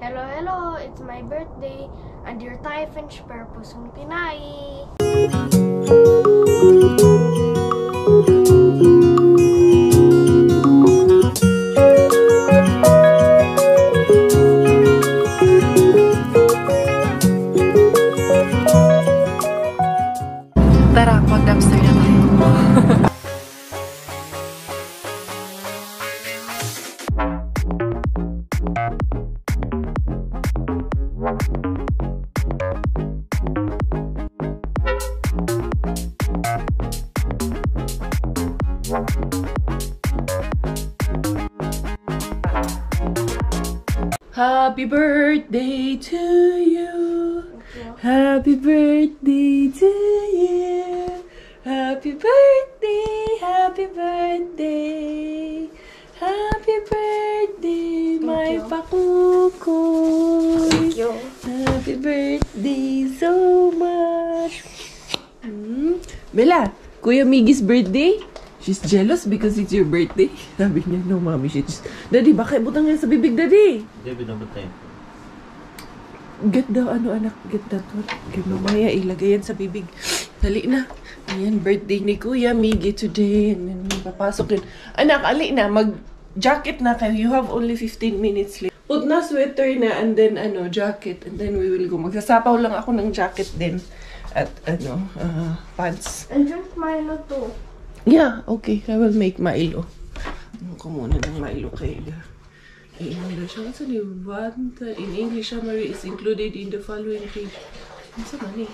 Hello, hello! It's my birthday and your Typhon Pusong Pinay! Tara, mag-dumpster na tayo. Happy birthday to you. Happy birthday to you. Happy birthday, happy birthday. Happy birthday, my pakukoy. Thank you. Happy birthday so much. Bella, Kuya Miggy's birthday? She's jealous because it's your birthday. Sabi niya, no, mommy, she's... Daddy, baka butang niya sa bibig, Daddy. Hindi, binabutay. Get daw, anak, get that one. Kaya mamaya, ilagay yan sa bibig. Dali na. Ayan, birthday ni Kuya Miggy today. And then, papasok yun. Anak, ali na, mag-jacket na kayo. You have only 15 minutes left. Put na sweater na, and then, jacket. And then, we will go. Magsasapaw lang ako ng jacket din. At, pants. And drink Milo too. Yeah, okay. I will make Milo. Ano ko muna ng Milo kay in English, in English, summary is included in the following page. Ano sa mani?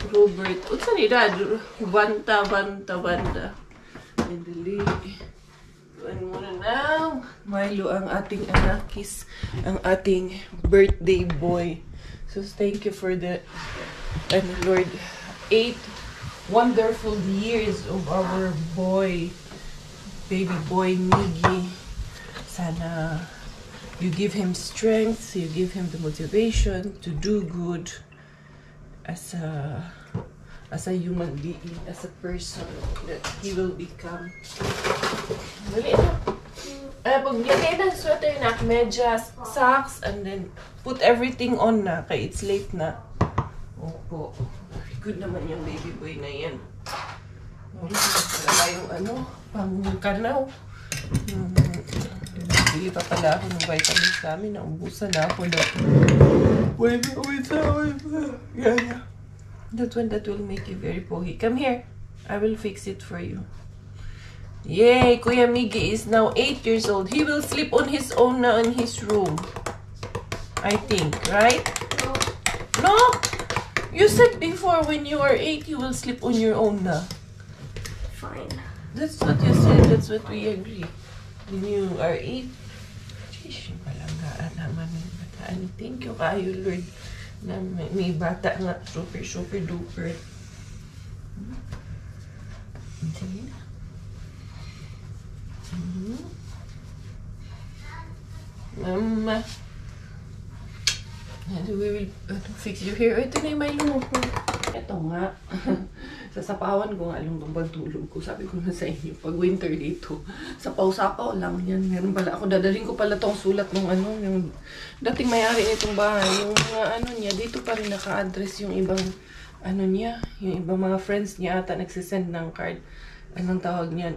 Robert. What's ni Dad? Banta. And dali. Tuan muna now. Milo ang ating anakis. Ang ating birthday boy. So, thank you for the, Lord, 8 wonderful years of our boy, baby boy Miggy. Sana you give him strength, you give him the motivation to do good as a human being, as a person that he will become. Dali na. Paglagay ng sweater na, medyas, socks, and then put everything on na, kaya it's late na. Opo. Good naman yung baby boy na yan. Wala yung pangkanaw. Bili pa pala ako ng vitamins namin. Naubusan na ako na. Wait. Yeah. That one that will make you very pogi. Come here. I will fix it for you. Yay! Kuya Miggy is now 8 years old. He will sleep on his own na in his room. I think, right? No? You said before when you are 8, you will sleep on your own na. Fine. That's what you said. That's what we agree. When you are 8, sheesh, malanggaan naman yung bataan. Thank you kayo, Lord, na may bata nga super duper. Sige na. Mama. We will fix your hair. Ito na yung Milo. Ito nga. Sasapawan ko nga lang itong pagtulog ko. Sabi ko na sa inyo, pag winter dito, sapaw-sapaw lang yan. Meron pala ako. Dadaling ko pala itong sulat ng yung dating may-ari nitong bahay. Yung mga niya, dito pa rin naka-address yung ibang niya. Yung ibang mga friends niya ata nagsisend ng card. Anong tawag niyan?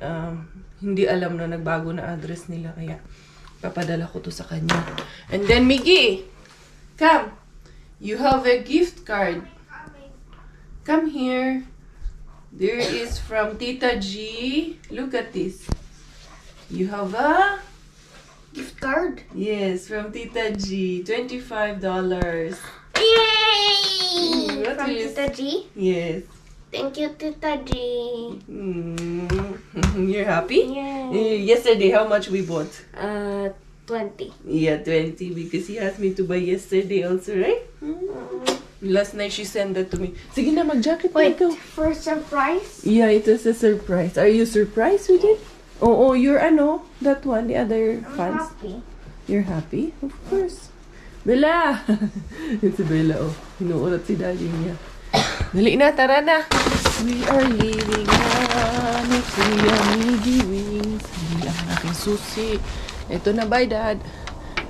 Hindi alam na nagbago na address nila. Kaya papadala ko to sa kanya. And then, Miggy! Come. You have a gift card. Come here. There is from Tita G. Look at this. You have a Gift card? yes, from Tita G. $25. Yay! What From is- Tita G? Yes. Thank you, Tita G. You're happy? Yay. Yesterday, how much we bought? 20. Yeah, 20 because he asked me to buy yesterday also, right? Last night she sent that to me. Sige na, mag-jacket na Wait, ikaw. for surprise? Yeah, it was a surprise. Are you surprised with it? Oh, you're that one, the other I'm fans. happy. You're happy? Of course. Bella! It's Bella, oh. Hinuulat si daddy niya. Dali na, tara na. We are leaving na ni Kuya Miggy Wings. Hindi lang natin susi. Ito na, bye, Dad.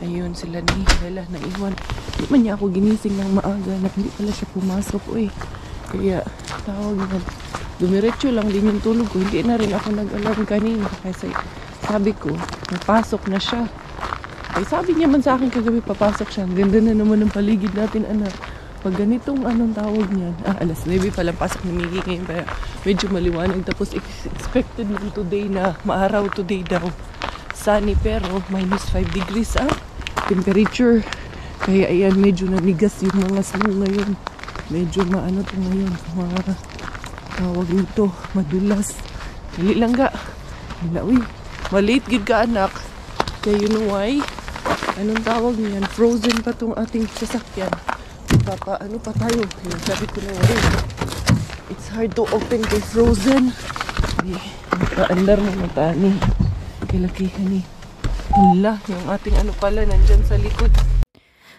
Ayun, sila ni Bella naiwan. Hindi man niya ako ginising ng maaga na hindi pala siya pumasok. Kaya tawag na. Dumiretso lang din yung tulog ko. Hindi na rin ako nag-alarm kanina. Kasi sabi ko, napasok na siya. Ay sabi niya man sa akin kagabi papasok siya. Ang ganda na naman ng paligid natin, anak. Pag ganitong anong tawag niyan, alas 9 pa lang pasok ni Miggy ngayon, kaya medyo maliwanag. Tapos expected lang today na maaraw today daw. Sunny pero minus 5 degrees ang temperature. Kaya ayan, medyo nanigas yung mga snow ngayon. Medyo maano to ngayon, mga tawag nito, madulas. Dili lang ga. Uy, malate gid ka anak. Kaya you know why? Anong tawag niyan? Frozen pa tong ating sasakyan. Ano pa tayo? Yung sabi ko na it's hard to open kay frozen. Paandar mo matani. Kilakihan ni. Hala, yung ating ano pala nandyan sa likod.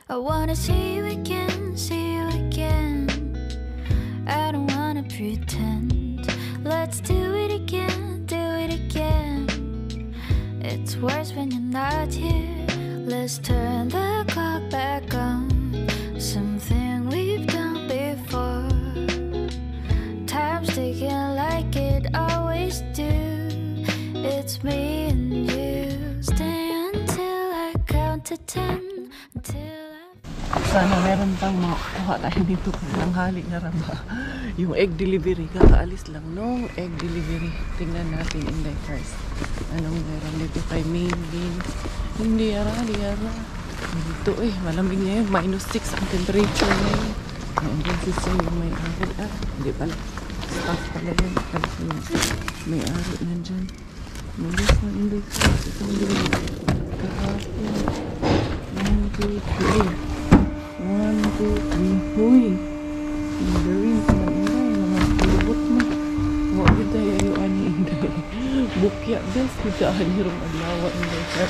I wanna see you again, see you again. I don't wanna pretend. Let's do it again, do it again. It's worse when you're not here. Let's turn the clock back on. Something we've done before. Time's ticking like it always do. It's me and you. Stay until I count to 10. Until Sana meron pang makuha tayo dito ng hali na ramba. Yung egg delivery, kakaalis lang nung egg delivery. Tingnan natin in the cars. Anong meron dito kay Maybin? Hindi yara. Dito malamig ngayon. -6 ang temperature ngayon. Nandun si Sir yung may ari. Hindi pala. Staff pala yun. May ari nandyan. Malis na in the cars. Itong dito. Kahapon. 1, 2, 3. 1, 2, 3. Huy! Mandarin sa Inday. Mga kulubot mo. Huwag kita yayuan ni Inday. Bukya bes. Kita anirong adlawa Inday.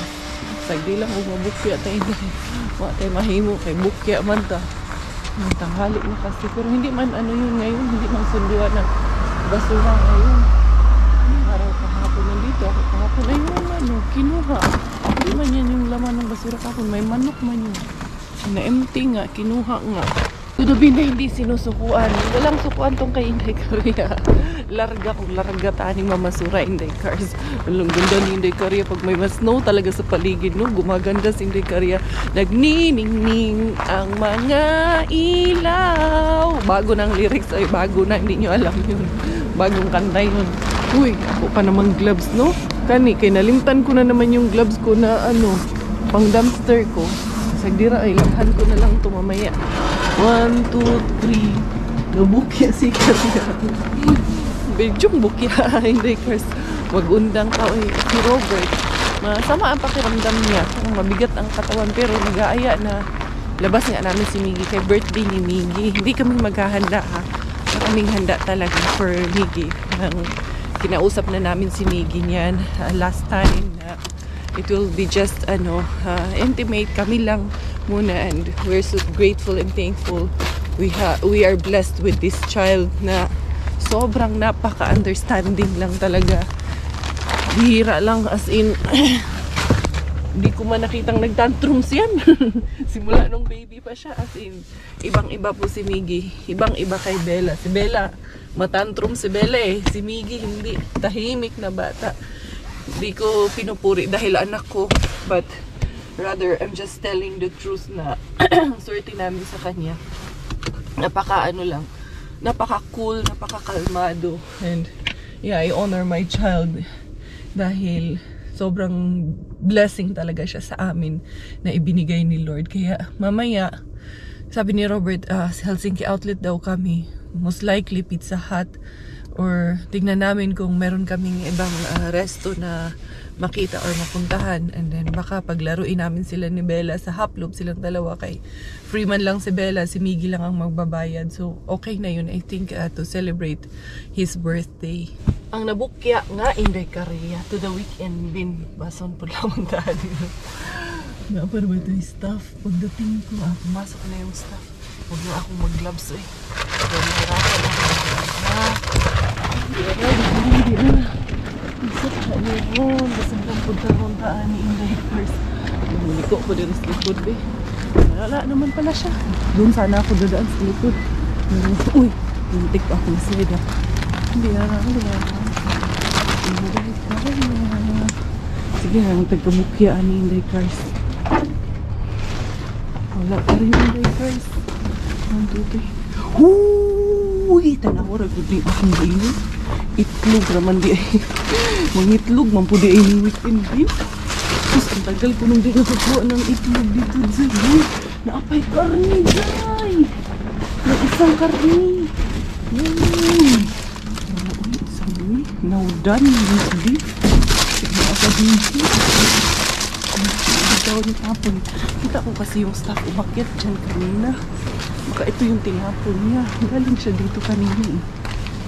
Sagdi lang kung mabukya tayo Inday. Huwag tayo mahimo kay bukya man ta. Tanghalik na kasi. Pero hindi man ano yun ngayon. Hindi man sunduan ng basura ngayon. Araw kahapon nandito. Ako kahapon ayun kinuha. Hindi man yan yung laman ng basura kahapon. May manok man yun. Na-empty nga, kinuha nga. Tudabi na hindi sinusukuan. Walang sukuan tong kay Inday Korea. Larga kung larga taning mamasura Inday Cars. Walang ganda ni Inday Korea pag may mas snow talaga sa paligid, no? Gumaganda si Inday Korea. Nagniningning ang mga ilaw. Bago ng lyrics ay bago na, hindi nyo alam yun. Bagong kanta yun. Uy, ako pa namang gloves, no? Kani, kay nalimtan ko na naman yung gloves ko na pang dumpster ko. Sagdira ay langhan ko na lang ito mamaya. 1, 2, 3. Nabukya si Korea. Bedyong bukya. Hindi Cars. Mag-undang tao si Robert. Masama ang pakiramdam niya. Mabigat ang katawan pero nag-aaya na labas nga namin si Miggy kay birthday ni Miggy. Hindi kami maghahanda ha. Kaming handa talaga for Miggy. Kinausap na namin si Miggy niyan last time na it will be just intimate kami lang muna, and we're so grateful and thankful. We are blessed with this child na sobrang napaka-understanding lang talaga. Bihira lang, as in hindi ko man nakitang nagtantrums yan. Simula nung baby pa siya, as in ibang-iba po si Miggy. Ibang-iba kay Bella. Si Bella matantrum si Bella si Miggy hindi, tahimik na bata. Hindi ko pinupuri dahil anak ko, but rather I'm just telling the truth na swerte namin sa kanya. Napaka cool, napaka kalmado, and yeah, I honor my child dahil sobrang blessing talaga siya sa amin na ibinigay ni Lord. Kaya mamaya sabi ni Robert, Helsinki outlet daw kami, most likely Pizza Hut, or tignan namin kung meron kaming ibang resto na makita or mapuntahan, and then baka paglaruin namin sila ni Bella sa Haploop, silang dalawa. Kay Freeman lang si Bella, si Miggy lang ang magbabayad, so okay na yun I think, to celebrate his birthday. Ang nabukya nga Inday Korea to the weekend bin bason po lamang dahil nga pa naman ito yung staff. Pagdating ko pumasok na yung staff, huwag na akong mag-gloves pero nahirapan hindi na isa ka niyon. Basang kang punta-runtaan ni Inday first. Liko ko din sa likod eh. Wala naman pala siya. Doon sana ako dadaan sa likod. Uy, hintik pa ako na slide ah. Hindi na. Sige na, ang tagkamukyaan ni Inday Cars. Wala pa rin Inday Cars. 1, 2, 3. Uy, tanawar ako din akong bayo. Itlog naman di ay. Mangitlog man po di ay ni weekend din. Tapos ang tagal ko nung di nakakuha ng itlog dito dyan. Naapay karni dyan. Na isang karni. Isang uy. Now done. Hindi. Sige ako dito. Ikaw ni tapon. Kita ko kasi yung staff umakyat dyan kanina. Baka ito yung tinapon niya. Galing siya dito kanina eh.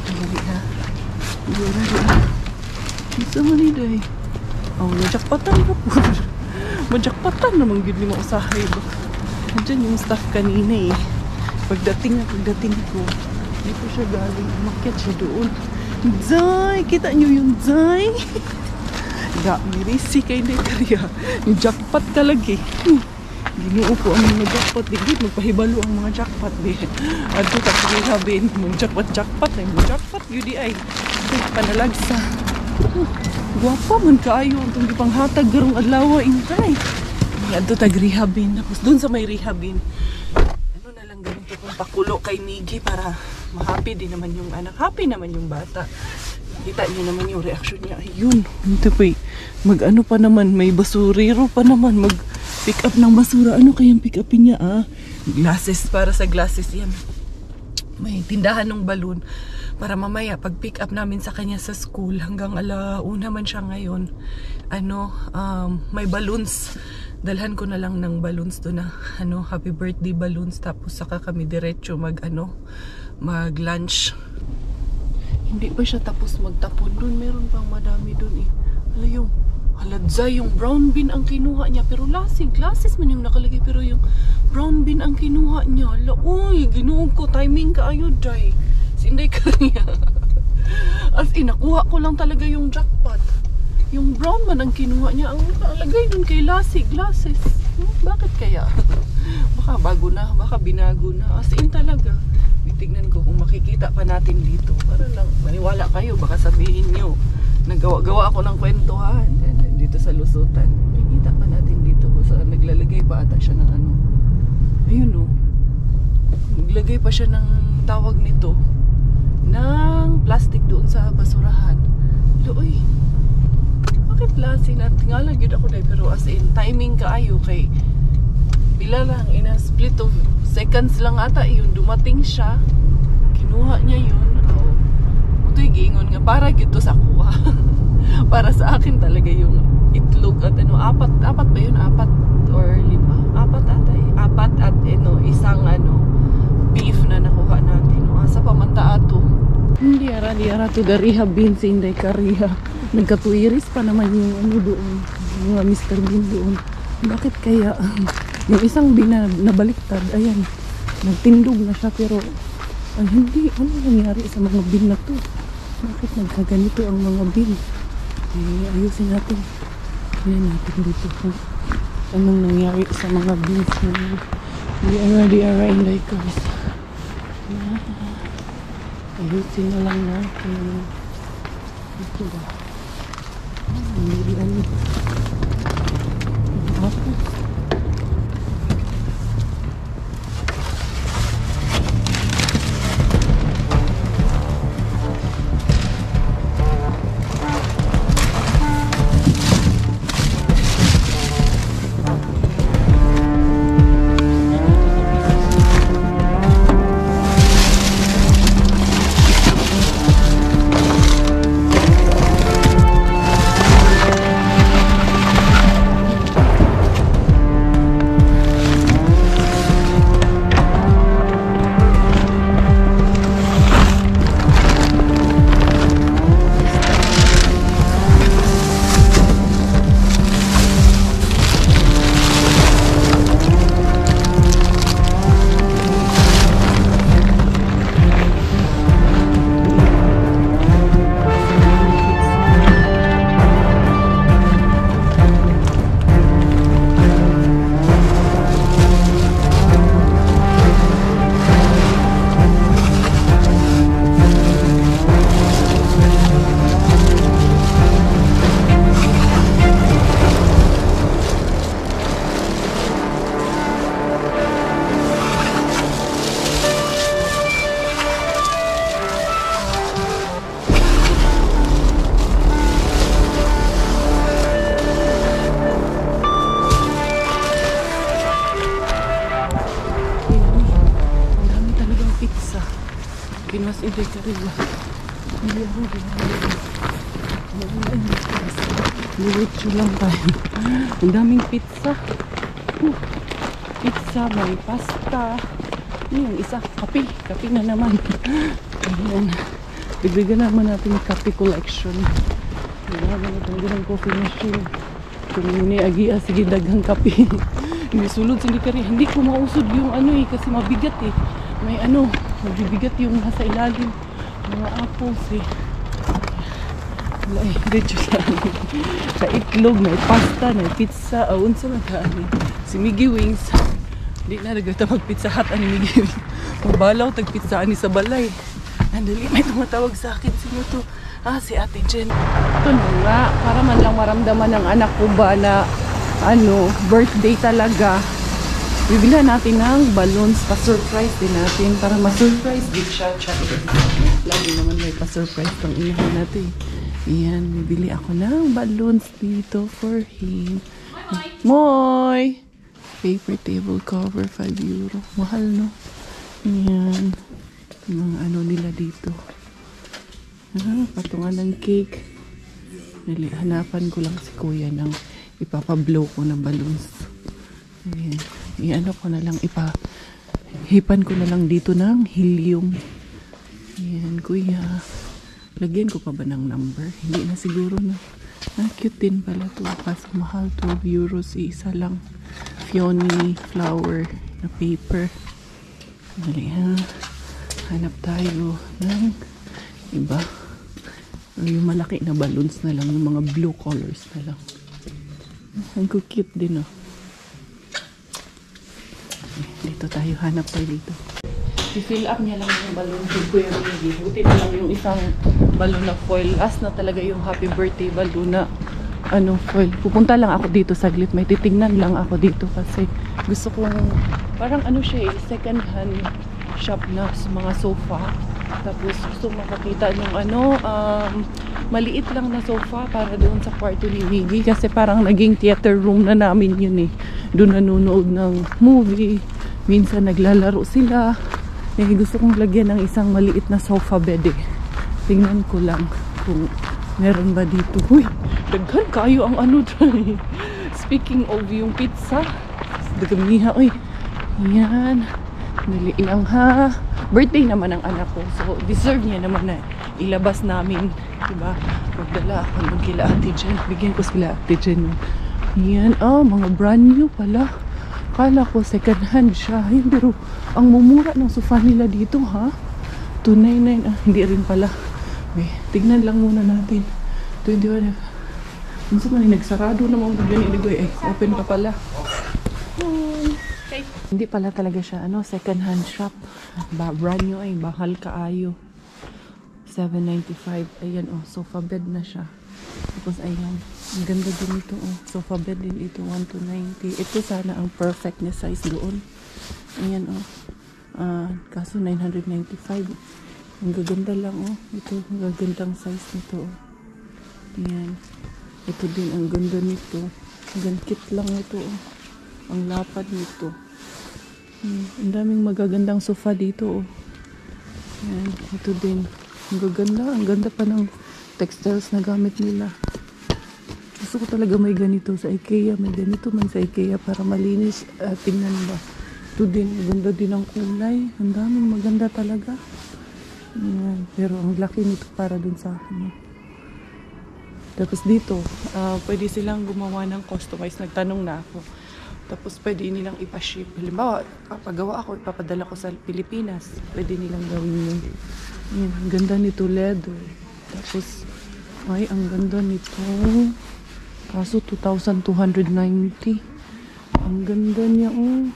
Dali na. Isa man ni day. Oh, najakpatan ka po. Majakpatan naman yun ni mausahay ba. Nandiyan yung staff kanina eh. Pagdating ko, dito siya galing. Umakyat siya doon. Zay! Kita nyo yung Zay? Mirisi kay Inday Karya. Yung jackpot talaga eh. Ginuo ko ang mga jackpot. Digit, magpahibalo ang mga jackpot. Adto ka sabihin, mag-jackpot na yung jackpot. Yun di ay. Panalagsa. Guwapa man kaayo. Itong ipanghatag garong adlaw. Intay. Adto tag rehabin. Tapos dun sa may rehabin. Ano na lang ganito kung pakulo kay Miggy para ma-happy din naman yung anak. Happy naman yung bata. Kita niyo naman yung reaction niya. Ayun. Ito pa mag-ano pa naman. May basurero pa naman. Pick up ng basura. Ano kayang pick upin niya ah? Glasses. Para sa glasses yan. May tindahan ng balon. Para mamaya pag pick up namin sa kanya sa school hanggang 1:00 man siya ngayon. May balloons. Dalhan ko na lang ng balloons doon na happy birthday balloons. Tapos saka kami diretso mag lunch. Hindi pa siya tapos magtapon doon. Meron pang madami doon eh. Haladza yung brown bean ang kinuha niya. Pero lasing, glasses man yung nakalagay. Pero yung brown bean ang kinuha niya. Uy, ginuog ko. Timing ka ayo, Jai. Sinday ka niya. As in, nakuha ko lang talaga yung jackpot. Yung brown man ang kinuha niya. Ang nakalagay dun kay lasing, glasses. Bakit kaya? Baka bago na, baka binago na. As in talaga. Tignan ko kung makikita pa natin dito. Para lang maniwala kayo. Baka sabihin nyo. Nagawa ako ng kwentuhan dito sa lusutan. Makikita pa natin dito kung saan naglalagay pa ata siya ng ayun o. Naglagay pa siya ng tawag nito ng plastic doon sa basurahan. Uy, bakit lasing at tingala yun ako dahil. Pero as in timing kaayo kay bila lang in a split of seconds lang ata yun. Dumating siya, kinuha niya yun. Ito'y giingon nga para gito sa kuha. Para sa akin talaga yung itlog at apat ba yun? 4 or 5? 4 ata eh. 4 at isang beef na nakuha natin. Asa pa man ta ato. Hindi ara to the rehab bin si Inday Karya. Nagkatuiris pa naman yung doon. Yung Mr. Bean doon. Bakit kaya yung isang bin na nabaliktad, ayan, nagtindog na siya pero hindi, ano nangyari sa mga bin na to? Bakit nagkaganito ang mga bin? Ayusin natin. Tingnan natin dito kung anong nangyari sa mga bins na we already are in the cars. Ayusin na lang natin. Ito ba? Hindi ano. Tapos Kinuwas hindi ka rin ba? Hindi ako diretso lang tayo. Ang daming pizza. Pizza, may pasta. Yung isa, kape. Kape na naman. Ayan. Bigbigan naman natin yung kape collection. Bigbigan naman natin yung coffee machine. Kung yun agi sige daghang kape. Hindi sulod, hindi ka rin. Hindi ko mausod yung ano kasi mabigat May mabibigat yung nasa ilalim. Mga apples Wala diretso sa itlog, may pasta, may pizza, unsa man kaani. Si Miggy Wings, di na nagata mag-pizza hut ani Miggy Wings. Mabalaw tag pizza ani sa balay. Andali may tumatawag sa akin, sino to? Si Ate Jen. Ito na nga, para man lang maramdaman ng anak ko ba na birthday talaga. Bibilihan natin ng balloons, pa-surprise din natin para ma-surprise din siya. Lagi naman may pa-surprise pang inahan natin. Ayan, bibili ako ng balloons dito for him. Moy! Paper table cover, 5 euro. Mahal, no? Ayan. Yung mga nila dito. Patungan ng cake. Hanapan ko lang si kuya ng ipapablow ko ng balloons. Ayan. Iano ko na lang, hipan ko na lang dito ng helium. Ayan, kuya. Lagyan ko pa ba ng number? Hindi na siguro na. Cute din pala to. Kasi mahal, 12 euros isa lang. Peony flower na paper. Dali ha. Hanap tayo ng iba. Yung malaki na balloons na lang. Yung mga blue colors na lang. Ang cute din Dito tayo. Hanap tayo dito. I-fill up niya lang yung balloon kay Kuya Miggy. Buti na lang yung isang balloon na foil. Last na talaga yung happy birthday balloon na foil. Pupunta lang ako dito saglit. May titingnan lang ako dito kasi gusto kong parang siya second hand shop na sa mga sofa. Tapos gusto makakita ng maliit lang na sofa para doon sa kwarto ni Miggy kasi parang naging theater room na namin yun Doon nanonood ng movie. Minsan naglalaro sila. Gusto kong lagyan ng isang maliit na sofa bed Tingnan ko lang kung meron ba dito. Uy, daghan kayo ang Speaking of yung pizza, dagamiha. Uy, yan. Dali lang ha. Birthday naman ang anak ko. So, deserve niya naman na ilabas namin. Diba? Magdala ako ng kila Ate Jen. Bigyan ko sila Ate Jen. Yan. Mga brand new pala. Kala ko second hand siya. Pero ang mumura ng sofa nila dito ha. 299. Hindi rin pala. Tignan lang muna natin. 21. Minsan man nagsarado naman ganyan open pa pala. Okay. Hindi pala talaga siya second hand shop. Brand new bahal kaayo. 795. Ayan sofa bed na siya. Tapos ayan. Ang ganda din ito sofa bed din ito 1290. Ito sana ang perfect na size doon. Ayan kaso 995. Ang gaganda lang ito ang gagandang size nito Ayan. Ito din ang ganda nito. Gankit lang ito Ang lapad nito. Ang daming magagandang sofa dito Ayan. Ito din. Ang gaganda. Ang ganda pa ng textiles na gamit nila. Gusto ko talaga may ganito sa IKEA. May ganito man sa IKEA para malinis. Tingnan ba. Ito din. Maganda din ang kulay. Ang daming maganda talaga. Ayan. Pero ang laki nito para dun sa akin. Tapos dito, pwede silang gumawa ng customize. Nagtanong na ako. Tapos pwede nilang ipaship. Halimbawa, pagawa ako, ipapadala ko sa Pilipinas. Pwede nilang gawin yun. Ayan. Ang ganda nito, leather. Tapos, ang ganda nito. Kaso 2,290. Ang ganda niya ayan.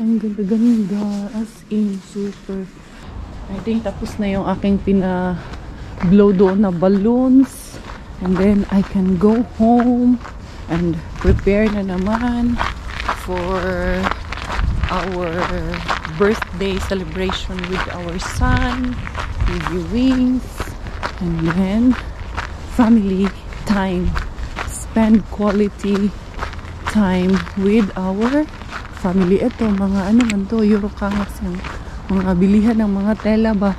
Ang ganda. As in, super. I think tapos na yung aking blow doon na balloons. And then, I can go home and prepare na naman for our birthday celebration with our son, Miggy Wings. And then, family time. Spend quality time with our family. Ito, mga man to, Eurocangas yung mga bilihan ng mga tela ba.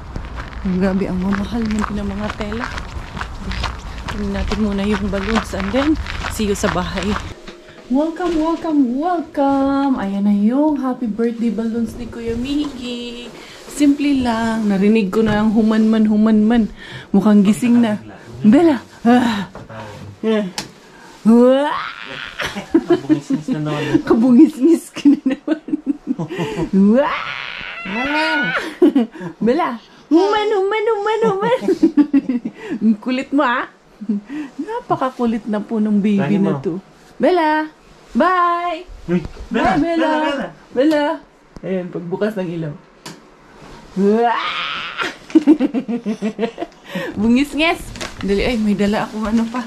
Grabe, ang mamahal ng mga tela. Tingnan natin muna yung balloons and then see you sa bahay. Welcome, welcome, welcome! Ayan na yung happy birthday balloons ni Kuya Miggy. Simple lang. Narinig ko na ang human-man. Mukhang gising na. Bella! Kabungis-ngis na naman. Kabungis-ngis ka na naman. Bella! Human! Ang kulit mo, ah! Napakakulit na po ng baby na to. Bella! Bye! Bye, Bella! Bella! Ayan, pagbukas ng ilaw. Bungis-ngis! Dali, ay, may dala akong ano pa.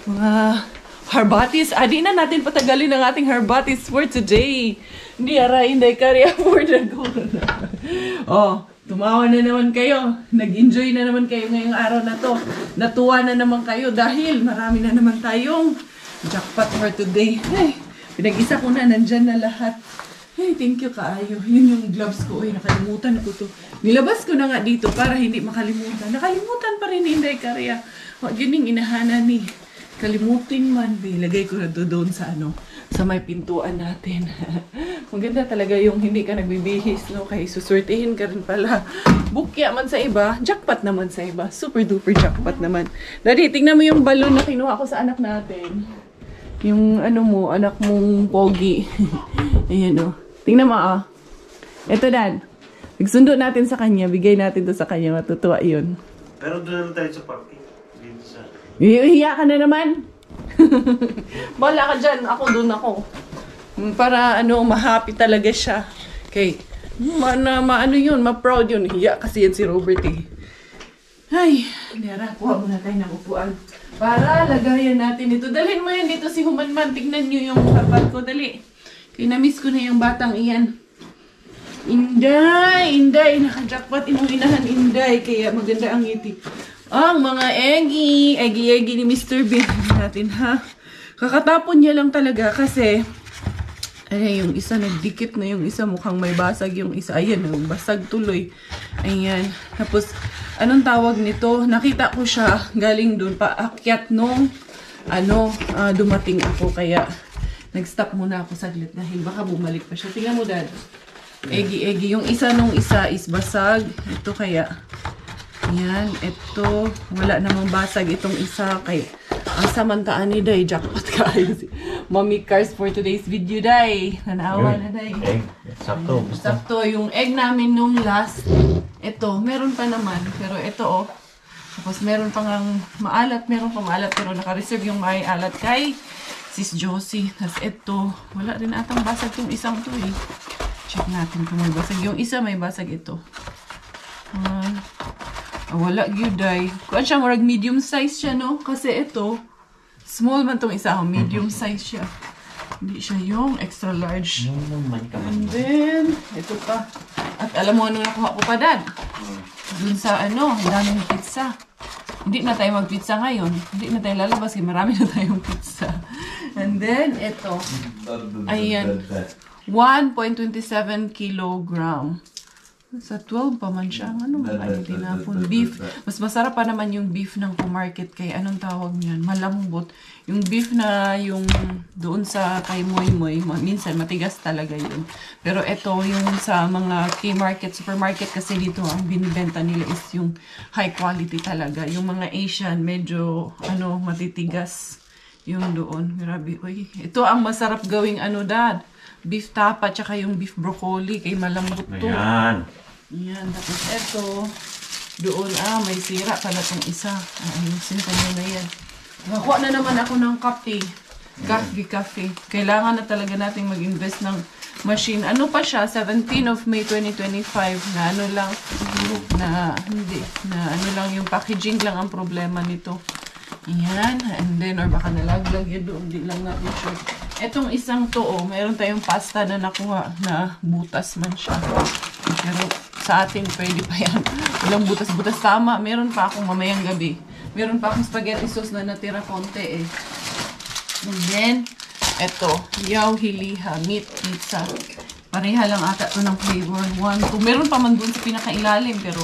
Mga herbatis. Di na natin patagalin ang ating herbatis for today. Hindi, hindi karya for the goal. Oh, tumawa na naman kayo. Nag-enjoy na naman kayo ngayong araw na to. Natuwa na naman kayo dahil marami na naman tayong jackpot for today. Ay, pinag-isa ko na, nandyan na lahat. Ay, thank you kaayo. Yun yung gloves ko. Ay, nakalimutan ko to. Nilabas ko na nga dito para hindi makalimutan. Nakalimutan pa rin, hindi karya. Wag yun yung inahanan ni. Kalimutin man. Ilagay ko na doon sa ano, sa may pintuan natin. Maganda talaga yung hindi ka nagbibihis, no? Kaya susurtihin ka rin pala. Bukya man sa iba, jackpot naman sa iba. Super duper jackpot naman. Daddy, tingnan mo yung balon na kinuha ko sa anak natin. Yung ano mo, anak mong pogi. Ayan o. Tingnan mo ah. Ito Dad. Nagsundo natin sa kanya. Bigay natin to sa kanya. Matutuwa yun. Pero doon na tayo sa parking. Dito sa... Hiya ka na naman. Bala ka dyan. Ako doon ako. Para ano, ma-happy talaga siya. Okay. Ano yun, ma-proud yun. Hiya kasi yan si Robert eh. Ay, Lera, kuha muna tayo ng upuan. Para lagayan natin ito. Dalhin mo yan dito si Humanman. Tignan nyo yung harbat ko. Dali. Kaya na-miss ko na yung batang iyan. Inday! Inday! Naka-jackpot inong inahan Inday. Kaya maganda ang ngiti. Ang mga eggy. Eggy ni Mr. Bean. Natin ha. Kakatapon niya lang talaga kasi ay, yung isa nagdikit na yung isa. Mukhang may basag yung isa. Ayan, basag tuloy. Ayan. Tapos, anong tawag nito? Nakita ko siya galing dun. Paakyat nung dumating ako. Kaya, nag-stop muna ako saglit dahil baka bumalik pa siya. Tingnan mo, Dad. Eggy. Yung isa nung isa is basag. Ito kaya. Ayan. Ito. Wala namang basag itong isa. Kaya, ang samantaan ni Day, jackpot kayo si Mommy Cars for today's video, Day. Nanawa na, Day. Egg. Sakto. Sakto. Yung egg namin nung last, ito, meron pa naman. Pero ito, oh. Tapos meron pang maalat. Meron pang maalat. Pero naka-reserve yung may alat kay Sis Josie. Tapos ito, wala rin atang basag yung isang to, eh. Check natin kung may basag. Yung isa may basag ito. Wala yun, Day. Kuan siya, marag medium size siya, no? Kasi ito, small man tong isa. Medium size siya. Hindi siya yung extra large. And then, ito pa. At alam mo ano nakuha ko pa, Dad? Dun sa ang daming pizza. Hindi na tayo mag-pizza ngayon. Hindi na tayo lalabas kasi marami na tayong pizza. And then, ito. Ayan. 1.27 kilogram. Sa 12 pa man siya. Ano ba kayo tinapon? Beef. Mas masarap pa naman yung beef ng kumarket. Kay anong tawag niyan? Malambot. Yung beef na yung doon sa kay Moy, minsan matigas talaga yun. Pero ito yung sa mga K-market, supermarket kasi dito ang binibenta nila is yung high quality talaga. Yung mga Asian medyo matitigas yung doon. Grabe. Uy, ito ang masarap gawing Dad. Beef tapa tsaka yung beef broccoli kay malambot to. Ayan. Ayan. Tapos eto, doon, may sira pala itong isa. Ayusin ko na yan. Nakakuha na naman ako ng kape. Cafe. Kailangan na talaga nating mag-invest ng machine. Ano pa siya? 17 of May 2025 na lang yung packaging lang ang problema nito. Ayan. And then, or baka nalaglag yun doon. Hindi lang natin sure. Etong isang to, mayroon tayong pasta na nakuha na butas man siya. Pero sa atin, pwede pa yan. Walang butas-butas. Tama, meron pa akong mamayang gabi. Meron pa akong spaghetti sauce na natira konti eh. And then, eto, Yaw Hiliha Meat Pizza. Pareha lang ata to ng flavor. 1, 2. Meron pa man dun sa pinakailalim. Pero,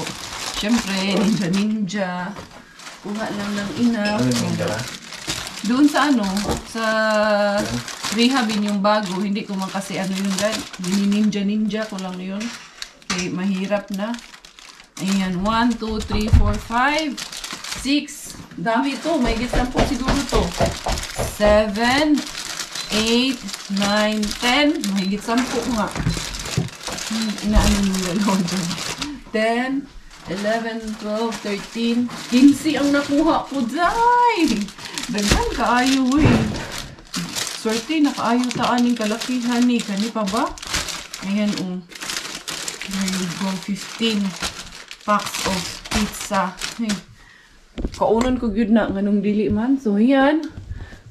syempre, ninja. Kuha lang ng enough. Ano yung dala? Doon sa ano, sa rehab yung bago. Hindi ko man kasi ano yung ninja ko lang yun. Okay, mahirap na. Ayan, 1, 2, 3, 4, 5, 6. Dami to. May gitna po siguro to. 7, 8, 9, 10. Mahigit 10 nga. Inaano yung dalawa dyan. 10, 11, 12, 13, 15 ang nakuha ko dyan. Daghan kaayo eh. Swerte, nakaayo taan yung kalakihan ni. Kani pa ba? Ayan there you go. 15 packs of pizza. Hey. Kaunon ko yun na nganong dili man. So, yan.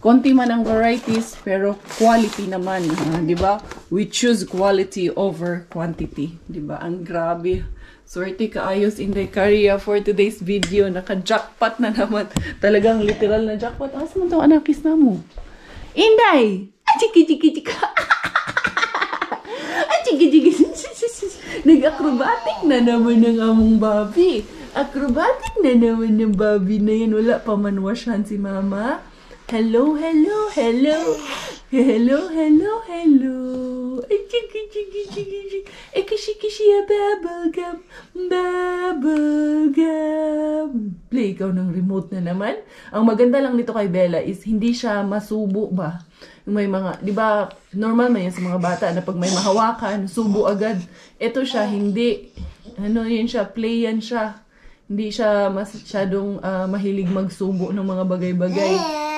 Konti man ang varieties, pero quality naman. Di ba? We choose quality over quantity. Di ba? Ang grabe. Swerte kaayos Inday Korea for today's video. Naka-jackpot na naman. Talagang literal na jackpot. Asa man itong anakis na mo? Inday! Chiki-chiki-chika! Chiki-chiki! Nag-acrobatic na naman ng among babi. Acrobatic na naman ng babi na yan. Wala pa man washan si mama. Hello, hello, hello. Hello, hello, hello. Ay, chiki, chiki, chiki, chiki. Ay, kishi, kishi, bubblegum. Bubblegum. Play ikaw ng remote na naman. Ang maganda lang nito kay Bella is hindi siya masubo ba? May mga, di ba, normal man yan sa mga bata na pag may mahawakan, subo agad. Ito siya, hindi. Ano yan siya, play yan siya. Hindi siya masyadong mahilig magsubo ng mga bagay-bagay.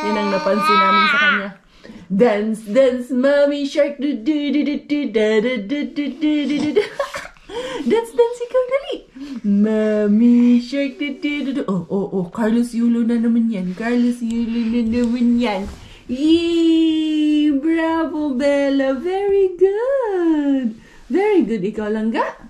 Yan ang napansin namin sa kanya. Dance, dance, mommy shark. Dance, dance, ikaw dali. Mommy shark. Oh, Carlos Yulo na naman yan. Carlos Yulo na naman yan. Yee! Bravo, Bella. Very good. Very good. Ikaw lang ga.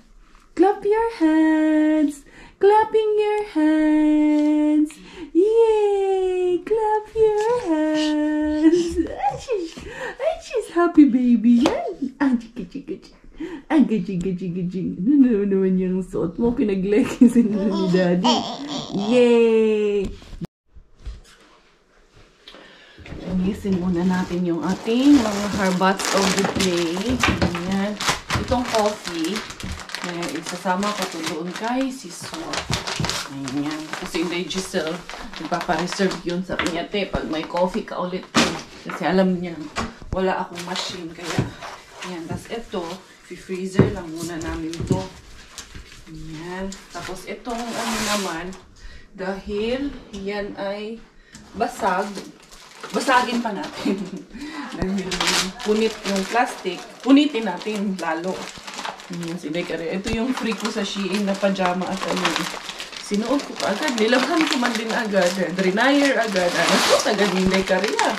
Clap your hands. Clapping your hands. Yay! Clap your hands. She's happy baby. Yan. Ang chika-chika-chika. Ang chika-chika-chika. Ano naman yung suot mo? Pinag-leggings ni Daddy. Yay! Linisin muna natin yung ating mga harbats of the day. Ayan. Itong coffee. Isasama ko ito doon kay si Swa. Ayan. Kasi hindi Giselle, nagpapareserve yun sa kanya. Pag may coffee ka ulit yun. Kasi alam niya, wala akong machine. Kaya, ayan. Tapos ito, freezer lang muna namin ito. Ayan. Tapos itong ano naman, dahil yan ay basag, basagin pa natin. Dahil punit yung plastic, punitin natin lalo. Ito yung free ko sa Shein na pajama at ano. Sinuot ko agad. Nilabhan ko man din agad. Drenier agad. Nasuot agad Inday Korea.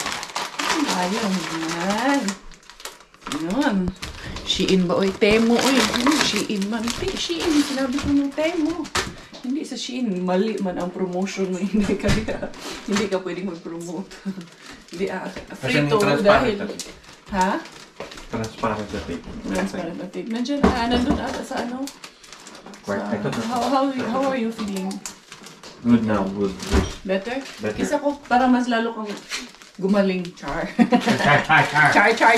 Ayun. Yan. Yun. Shein ba? Oy, Temo. Oy, Shein man. Shein. Sinabi ko ng Temo. Hindi sa Shein. Mali man ang promotion mo Inday Korea. Hindi ka pwedeng mag-promote. Hindi free to dahil. Ha? Transparent na tape. Transparent na tape. Nandiyan, nandun ata sa ano? How are you feeling? Good now, good. Better? Better. Kisa ko, para mas lalo kang gumaling, char. Char.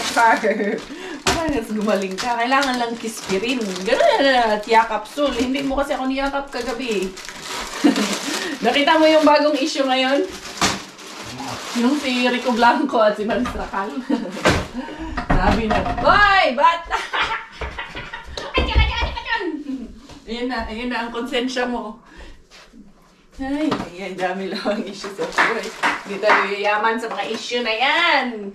Para mas gumaling ka. Kailangan lang kispirin. Gano'n na, tiya capsule. Hindi mo kasi ako niyakap kagabi. Nakita mo yung bagong issue ngayon? Yung si Rico Blanco at si Marisrakal. Sabi na, hoy! Bata! Ayan na ang konsensya mo. Ay, ayan, dami lang ang issue sa buhay. Hindi tayo yayaman sa mga issue na yan.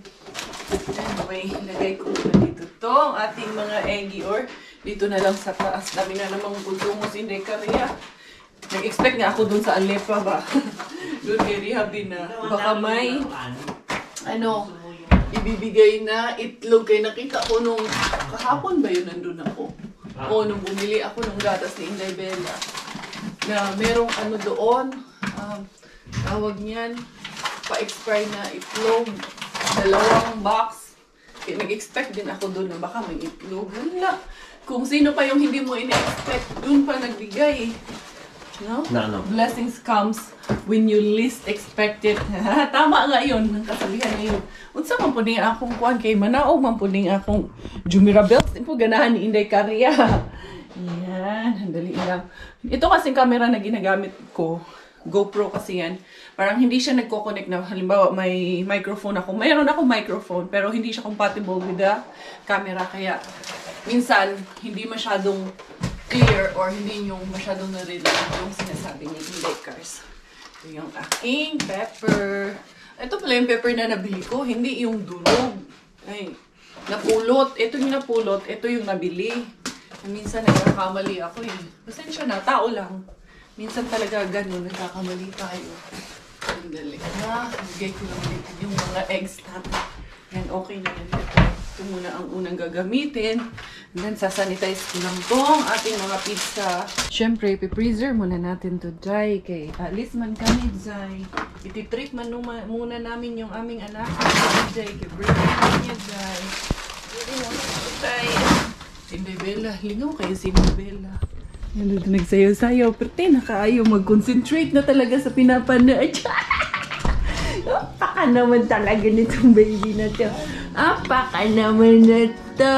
Anyway, lagay ko na dito itong ating mga eggy or dito na lang sa taas. Dami na namang bultong mo si Inday Korea. Nag-expect nga ako dun sa Alepa ba? Doon kay Rehab din na baka may ano, ibibigay na itlog. Kaya nakita ko nung kahapon ba yun nandun ako? O nung bumili ako ng gatas ni Inday Bella na merong ano doon, tawag niyan, pa-expire na itlog, 2 box. Kaya nag-expect din ako doon na baka may itlog. Wala. Kung sino pa yung hindi mo in-expect, doon pa nagbigay. No? No. Blessings comes when you least expect it. Tama nga yun, ang kasabihan na yun. Unsa man po niya akong kuhan kay Manaog, man po niya akong Jumirabels. Din po ganahan ni Inday Karya. Yan, handali lang. Ito kasing camera na ginagamit ko. GoPro kasi yan. Parang hindi siya nagko-connect na halimbawa may microphone ako. Mayroon ako microphone pero hindi siya compatible with the camera. Kaya minsan hindi masyadong clear or hindi yung masyadong na-relate yung sinasabi ni Inday Cars. Ito yung aking pepper. Ito pala yung pepper na nabili ko. Hindi yung durog. Ay, napulot. Ito yung napulot. Ito yung nabili. Minsan nagkakamali ako eh. Pasensya na, tao lang. Minsan talaga ganun, nagkakamali tayo. Sandali. Bigay ko lang dito yung mga eggs natin. Yan, okay na yan. Ito muna ang unang gagamitin. And then, sasanitize ko lang tong ating mga pizza. Siyempre, ipipreaser muna natin to dry. Kay alis man kami dry. Iti-treat man muna namin yung aming anak. Dry. Kay birthday niya dry. Hindi mo na dry. Inday Bella. Lingaw kayo si Inday Bella. Yan doon nagsayaw-sayaw. Pero nakaayaw mag-concentrate na talaga sa pinapanood. Apaka naman talaga nitong baby na to. Apaka naman na to.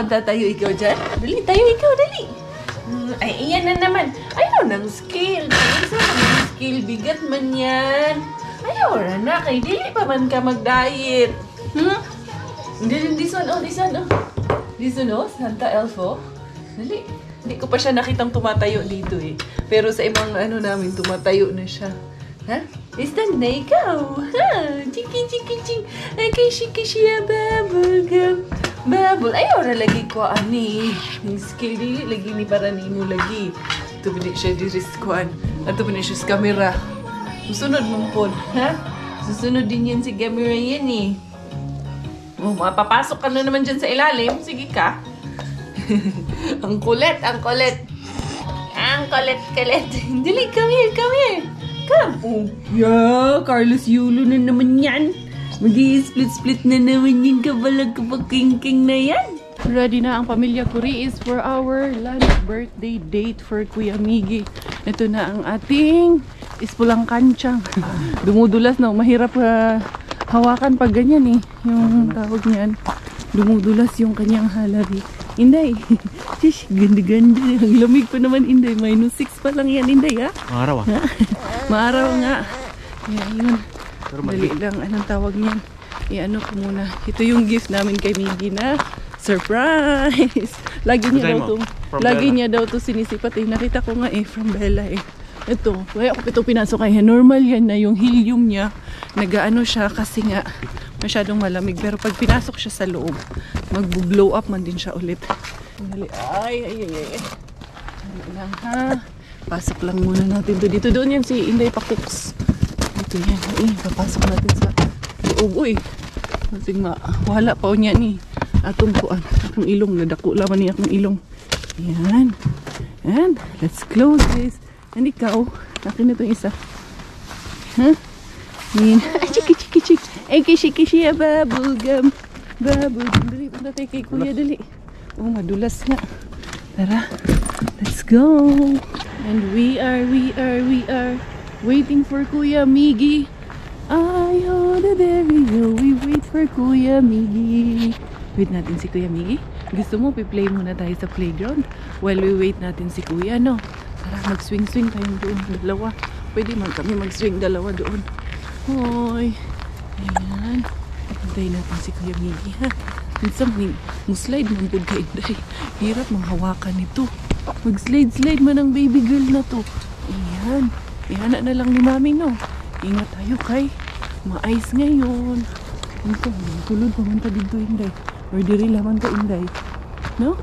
Tatayo ikaw dyan? Dali, tayo ikaw, dali. Ay, iyan na naman. Ayaw ng scale. Isa ng scale. Bigat man yan. Ayaw na kay dili pa man ka mag-diet. This one, This one, Santa Elfo. Dali. Hindi ko pa siya nakitang tumatayo dito eh. Pero sa ibang namin, tumatayo na siya. Ha? Stand na ikaw. Ha? Chiki. Ay, kay siya, babble. Babble. Ayaw na lagi ko, ani. Yung skill dili, lagi ni para ni mo lagi. Ito ba siya diriskuan. Ito ba siya sa camera. Susunod mong po. Ha? Susunod din yan si camera yan eh. Oh, mapapasok ka na naman dyan sa ilalim. Sige ka. Ang kulit. Dili, come here. Come. Oh, yeah, Carlos Yulo na naman yan. Mag-i-split na naman yung kabalag kapag-king na yan. Ready na ang pamilya Kuriis for our lunch birthday date for Kuya Miggy. Ito na ang ating ispulang kanchang. Dumudulas na, mahirap hawakan pag ganyan eh. Yung tawag niyan. Dumudulas yung kanyang halari. Inday, shish, ganda-ganda. Ang lamig pa naman, Inday. -6 pa lang yan, Inday, ha? Maaraw Maaraw nga. Yan, yun. Dali lang, anong tawag niyan? I-ano ko muna. Ito yung gift namin kay Miggy na surprise! Lagi niya daw to sinisipat eh. Nakita ko nga eh, from Bella eh. Ito, kaya ako ito pinasok kaya normal yan na yung helium niya. Nag-ano siya kasi nga masyadong malamig. Pero pag pinasok siya sa loob, mag-blow up man din siya ulit. Ay. Ano lang ha? Pasok lang muna natin to. Dito doon yan si Inday Pakuks. Dito yan. Papasok natin sa loob. Uy, kasi wala pa o niya ni. Atong kuan. Akong ilong. Nadako laman niya akong ilong. Yan. And let's close this. And ikaw, akin na itong isa. Huh? Yan. Chiki. Ay, kishi, bubblegum. Dali, punta tayo kay Kuya, dali. Oh, madulas nga. Tara, let's go. And we are waiting for Kuya Miggy. There we go. We wait for Kuya Miggy. Wait natin si Kuya Miggy. Gusto mo, piplay muna tayo sa playground while we wait natin si Kuya, no? Tara, mag-swing tayong doon. Dalawa. Pwede man kami mag-swing dalawa doon. Hoy. Ayan. Hintayin natin si Kuya Miggy, ha? Minsan, mag-slide man po ka, Inday. Hirap manghawakan ito. Mag-slide man ang baby girl na to. Ayan. Ihana na lang ni Mami, no? Ingat tayo kay ma-ice ngayon. Minsan, tulod pamunta dito, Inday. Or diri laman ka, Inday. No?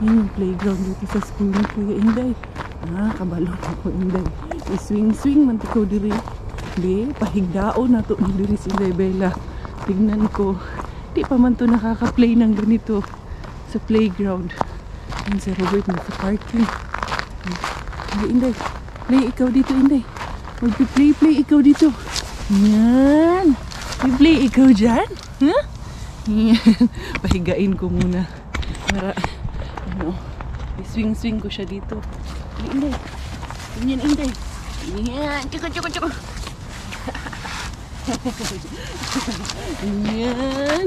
Yan yung playground dito sa school ni Kuya Inday. Kabalot ako, Inday. Swing man ko diri. Di, pahigdao na to ni diri si Inday Bella. Tignan ko. Di pa man to nakaka-play ng ganito sa playground. Yan si Robert na sa parking. Inday. Play ikaw dito, Inday. Magpi-play ikaw dito. Yan. Play ikaw dyan. Huh? Pahigain ko muna. Para, swing-swing ko siya dito. Inday. Ganyan, Inday. Yan. Tsaka. Yan.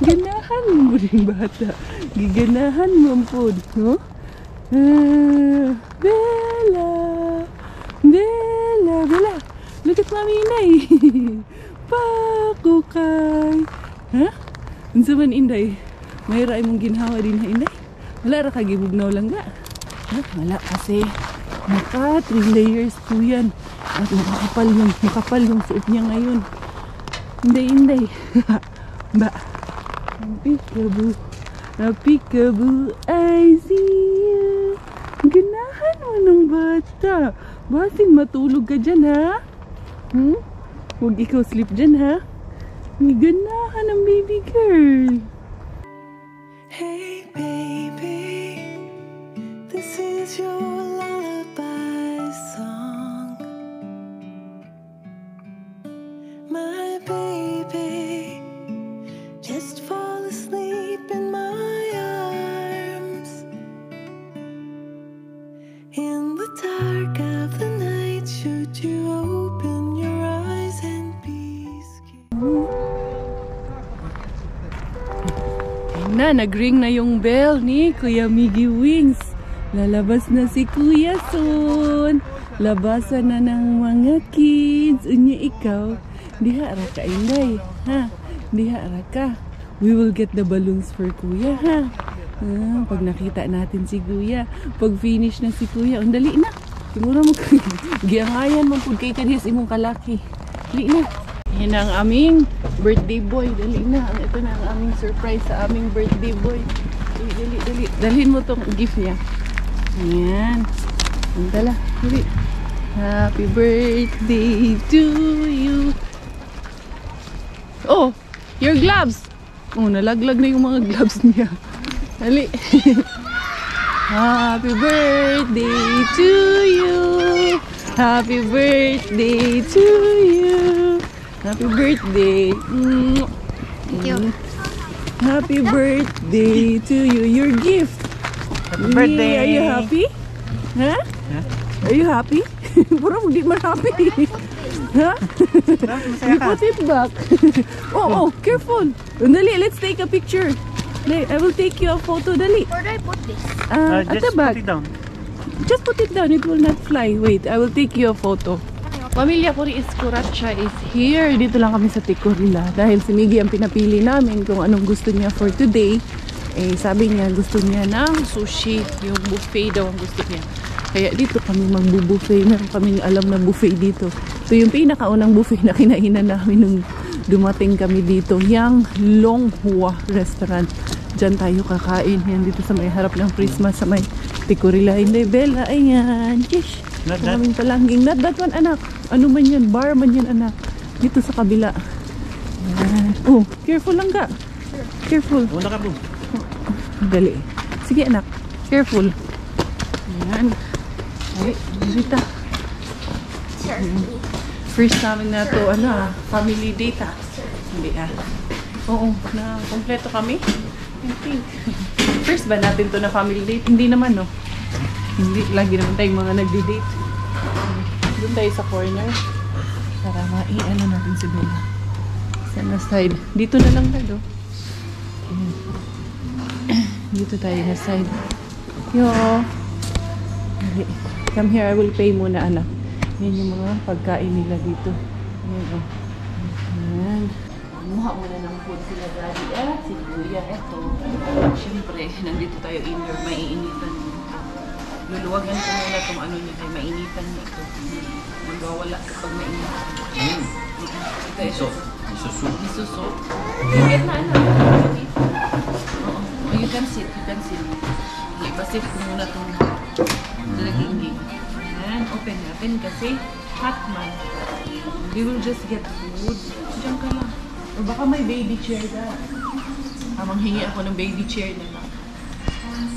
Ganahan mo rin bata. Giganahan mo po. No? Bella. Look at Mami Inday. Pakukay. Ha? Unsa man Inday? May ra imong ginhawa din ha Inday? Wala ra ka gibugnaw lang ga. Ha? Wala kasi naka 3 layers po yan. At makapal yung suot niya ngayon. Inday. Ba. Peekaboo, I see you. Ganahan mo ng bata. Basin matulog ka dyan ha? Huwag ikaw sleep dyan ha? Ganahan ng baby girl. Hey baby, this is your lullaby song. My baby, just fall asleep in my arms. In the dark of the night, should you open your eyes and be scared? Nag-ring na yung bell ni Kuya Miggy Wings. Lalabas na si Kuya soon. Labasan na ng mga kids. Unya ikaw, diha ra ka Inday, ha? Diha ra ka. We will get the balloons for Kuya, ha? Pag nakita natin si Kuya, pag finish na si Kuya, dali na. Siguro mo giangayan mo pud kay kanhis imong kalaki. Dali na. Yan ang aming birthday boy. Dali na. Ito na ang aming surprise sa aming birthday boy. Dali. Dalhin mo tong gift niya. Ayan. Dala. Dali. Happy birthday to you. Oh, your gloves. Oh, nalaglag na yung mga gloves niya. Dali. Happy birthday to you. Happy birthday to you. Happy birthday. Thank you. Happy birthday to you. Your gift. Happy birthday. Are you happy? Huh? Are you happy? Puro hindi man happy. Ha? You put it back. Oh, careful. Dali, let's take a picture. Dali, I will take you a photo. Dali. Where do I put this? At the back. Put it down. Just put it down. It will not fly. Wait, I will take you a photo. Pamilya Puri Escuracha is here. Dito lang kami sa Tikurila. Dahil si Miggy ang pinapili namin kung anong gusto niya for today. Eh, sabi niya gusto niya ng sushi. Yung buffet daw ang gusto niya. Kaya dito kami magbu-buffet. Meron kaming alam na buffet dito. So yung pinakaunang buffet na kinainan namin nung dumating kami dito. Yang Longhua Restaurant. Diyan tayo kakain. Yan dito sa may harap ng Prisma sa may Tikurila. Hindi, Bella. Ayan. Shish. Not that. Kaming palangging. Not that one, anak. Ano man yan? Bar man yan, anak. Dito sa kabila. Ayan. Oh, careful lang ka. Careful. Una ka, boom. Dali. Sige, anak. Careful. Ayan. Ay, Rita. First namin na to, family date, Hindi, Oo, na kompleto kami. I think. First ba natin to na family date? Hindi naman, no? Hindi, lagi naman tayong mga nagdi-date. Doon tayo sa corner. Para mai-ano natin si Bella. Sana side. Dito na lang tayo. Dito tayo na side. Yo. Come here, I will pay muna, anak. Yan yung mga pagkain nila dito. Ayan, oh. Ayan. Kumuha muna ng food sila, daddy. Si Kuya, eto. Siyempre, nandito tayo indoor, maiinitan. Luluwagan ko muna kung ano niya kay mainitan niya ito. Magwawala kapag mainitan. Ito. Isuso. Get na, anak. Oo. You can sit. Ipasit ko muna itong dalaging. Ayan, open natin kasi hot man. We will just get food. Diyan ka lang. O baka may baby chair na. Manghingi ako ng baby chair na lang.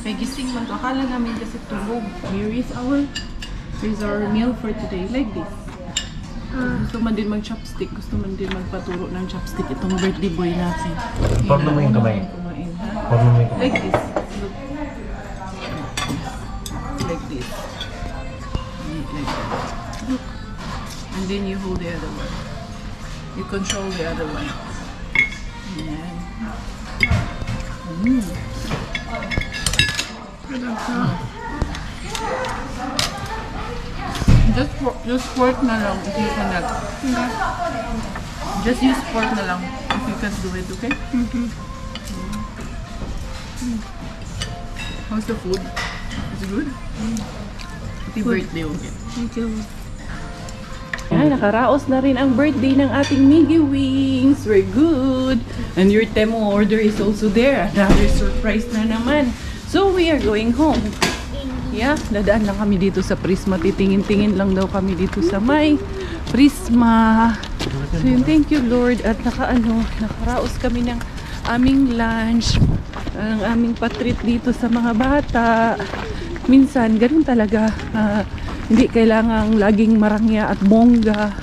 May gising man to. Akala namin kasi tulog. Here's our meal for today. Like this. Gusto man din mag-chopstick. Gusto man din magpaturo ng chopstick itong birthday boy natin. Paano mo yung kamay? Kumain, ha? Paano mo yung kamay? Like this. Look. Like this. Like that. Look. And then you hold the other one. You control the other one. Ayan. Just fork na lang if you cannot. Okay. Just use fork na lang if you can do it, okay? How's the food? Is it good? Happy birthday, okay? Thank you. Ay, nakaraos na rin ang birthday ng ating Miggy Wings. We're good. And your Temo order is also there. Another surprise na naman. So, we are going home. Yeah, dadaan lang kami dito sa Prisma. Titingin-tingin lang daw kami dito sa may Prisma. So, yun, thank you, Lord. At nakaraos kami ng aming lunch. Ang aming patreat dito sa mga bata. Minsan, ganun talaga. Hindi kailangang laging marangya at bongga.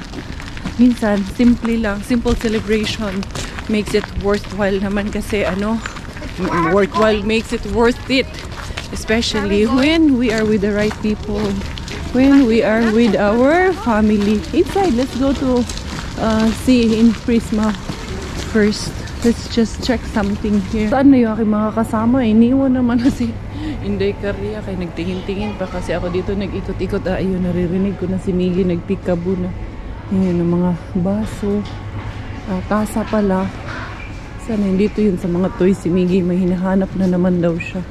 Minsan, simple lang. Simple celebration makes it worthwhile naman kasi worthwhile makes it worth it. Especially when we are with the right people. When we are with our family. Inside, let's go to see in Prisma first. Let's just check something here. Saan na yung aking mga kasama? Iniwan naman kasi Inday Karya kay nagtingin-tingin pa kasi ako dito nag-ikot-ikot. Ayun, naririnig ko na si Miggy nagtikabo na. Ayun, ang mga baso. Tasa pala. Sana hindi to yun sa mga toys si Miggy. May hinahanap na naman daw siya.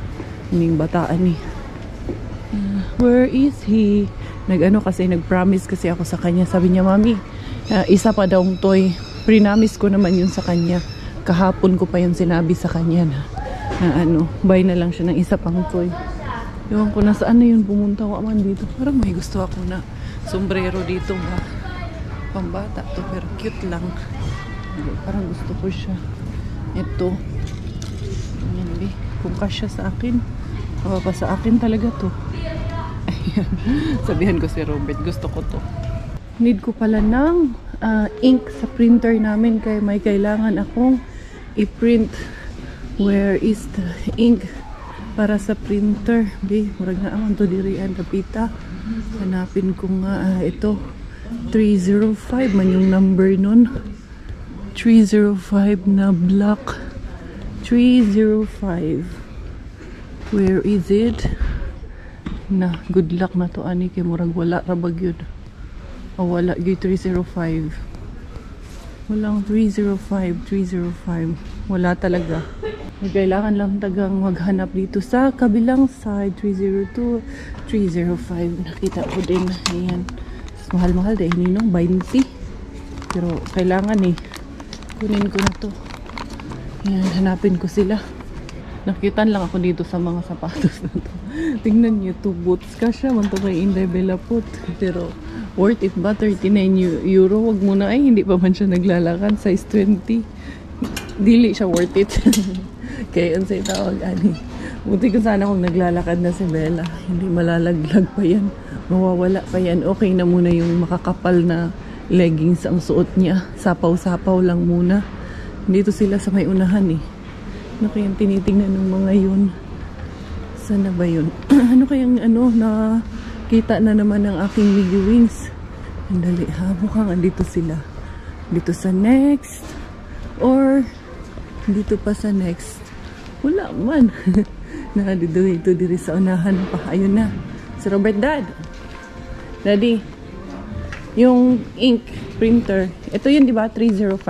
Yung bataan ni. Where is he? Kasi nag-promise kasi ako sa kanya. Sabi niya, Mami, isa pa daw toy. Prinamis ko naman yun sa kanya. Kahapon ko pa yun sinabi sa kanya na buy na lang siya ng isa pang toy. Ewan ko na saan na yun pumunta ko man dito. Parang may gusto ako na sombrero dito ba. Pambata to pero cute lang. Parang gusto ko siya. Ito. Ayan, kung kasya sa akin. Pa sa akin talaga to. Ayan. Sabihan ko si Robert, gusto ko to. Need ko pala ng ink sa printer namin kaya may kailangan akong i-print. Where is the ink para sa printer? Murag na aman to dirian kapita. Hanapin ko nga ito. 305 man yung number nun. 305 na black. 305. Where is it? Na, good luck na to ani kay murag wala rabag yun. Wala gyud 305. Walang 305, 305. Wala talaga. Kailangan lang tagang maghanap dito sa kabilang side. 302, 305. Nakita ko din. Ayan. Mahal-mahal dahil ninong 20. Pero kailangan kunin ko na to. Ayan, hanapin ko sila. Nakitan lang ako dito sa mga sapatos na to. Tingnan nyo, 2 boots ka siya. Manto kay Inday Belaput. Pero worth it ba? 39 euro. Wag mo na hindi pa man siya naglalakad. Size 20. Dili siya worth it. Kaya yun sa'yo tawag, ani. Buti ko sana kung naglalakad na si Bella. Hindi malalaglag pa yan. Mawawala pa yan. Okay na muna yung makakapal na leggings ang suot niya. Sapaw-sapaw lang muna. Dito sila sa may unahan Ano kayang tinitingnan ng mga yun? Sana ba yun? Ano kayang nakita na naman ng aking Miggy Wings? Andali ha. Mukhang andito sila. Dito sa next. Or dito pa sa next. Wala man. Dito diri sa unahan pa. Ayun na. Si Robert, Daddy. Yung ink printer. Ito yun, di ba? 305.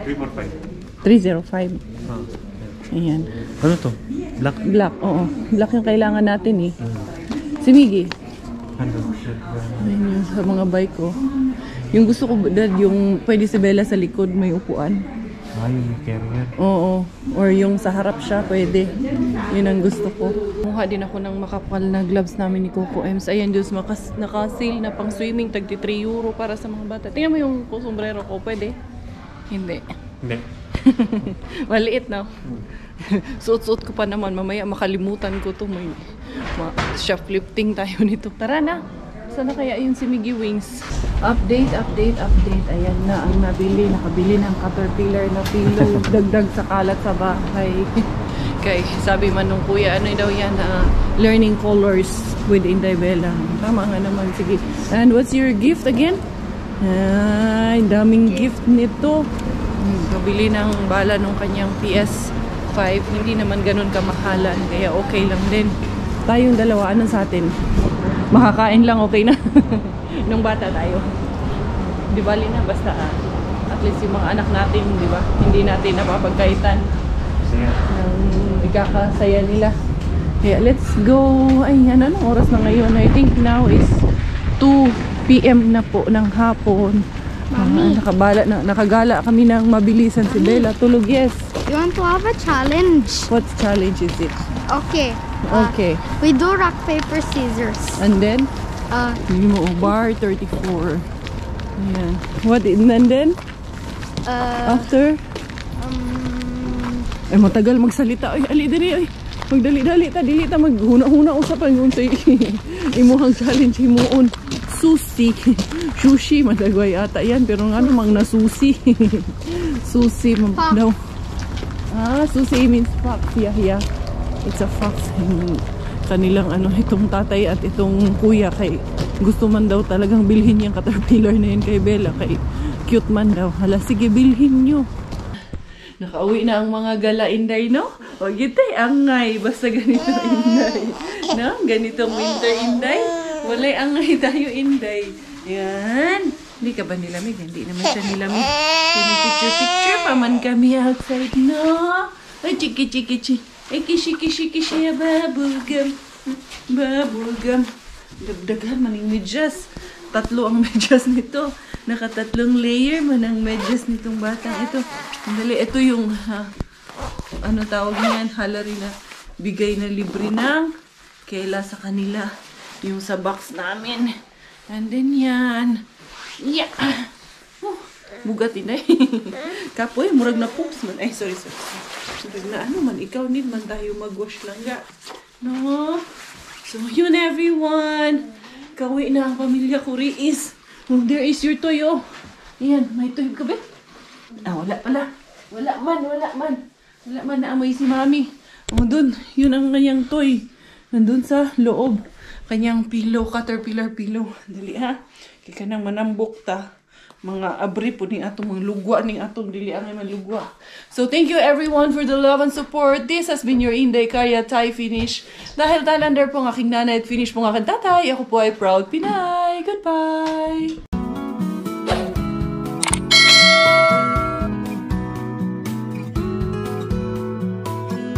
345. 305. Ayan. Ano to? Black? Black, oo. Black yung kailangan natin Si Miggy. Ayun yung sa mga bike ko. Yung gusto ko, Dad, yung pwede si Bella sa likod, may upuan. Yung carrier. Oo. Or yung sa harap siya, pwede. Yun ang gusto ko. Kumuha din ako ng makapal na gloves namin ni Coco Ems. Ayan, Diyos, naka-sale na pang swimming. Tagti 3 euro para sa mga bata. Tingnan mo yung sombrero ko, pwede? Hindi. Maliit na. Suot-suot ko pa naman. Mamaya makalimutan ko to. May shoplifting tayo nito. Tara na. Sana kaya yun si Miggy Wings? Update. Ayan na ang nabili. Nakabili ng Caterpillar na pillow. Dagdag sa kalat sa bahay. Kay sabi man nung kuya, ano daw yan, learning colors with Inday Bella. Tama nga naman, sige. And what's your gift again? Ay, daming gift nito. Kabili ng bala nung kanyang PS5. Hindi naman ganun kamahalan, kaya okay lang din. Tayong dalawa, anong sa atin? Makakain lang, okay na. Nung bata tayo. Di bali na, basta at least yung mga anak natin, di ba? Hindi natin napapagkaitan ng ikakasaya nila. Kaya let's go. Ay, anong oras na ngayon? I think now is 2 PM na po ng hapon. Nakagala kami ng mabilisan. Si Bella tulog, yes. You want to have a challenge? What challenge is it? Okay. Okay. We do rock, paper, scissors. And then? Bar 34. Ayan. What? And then? After? Ay, matagal magsalita. Ay, ali diri. Ay, magdali-dali ta. Dili ta maghuna-huna usapan yung say. Imuhang challenge himuon. Sushi. Sushi. Madagway ata yan. Pero nga namang na sushi. Sushi daw. Sushi means fox. Yeah. It's a fox. Kanilang itong tatay at itong kuya kay gusto man daw talagang bilhin yung Caterpillar na yun kay Bella, kay cute man daw. Hala, sige, bilhin nyo. Nakauwi na ang mga gala, Inday, no? O gitay, angay, basta ganito, Inday, no? Ganitong winter, Inday. Walay angay tayo, Inday. Yan. Hindi ka ba nilamig? Hindi naman siya nilamig. Picture pa man kami outside, no? Ay, chiki. Ay, kishi, bubblegum. Dagdagan maning medyas. 3 ang medyas nito. Nakatatlong layer man ang medyas nitong batang ito. Dali, ito yung, tawag niyan, halari na bigay na libre ng Kayla sa kanila. Yung sa box namin. And then yan. Yeah. Bugatin eh. Kapoy, murag na poops man. Ay, sorry. Murag na man, ikaw need man tayo mag-wash lang ga. No? So, yun everyone. Kawi na ang pamilya ko, Riis. There is your toy, oh. Ayan, may toy ka ba? Wala pala. Wala man, naamoy si Mami. Dun, yun ang kanyang toy. Nandun sa loob. Kanyang pillow, Caterpillar pillow. Dali ha. Kaya ka nang manambok ta. Mga abri po ni atong mga lugwa ni atong dili ang mga lugwa. So thank you everyone for the love and support. This has been your Inday Kaya Thai Finish. Dahil Thailander po ang aking nanay at finish po ang aking tatay, ako po ay proud Pinay. Goodbye!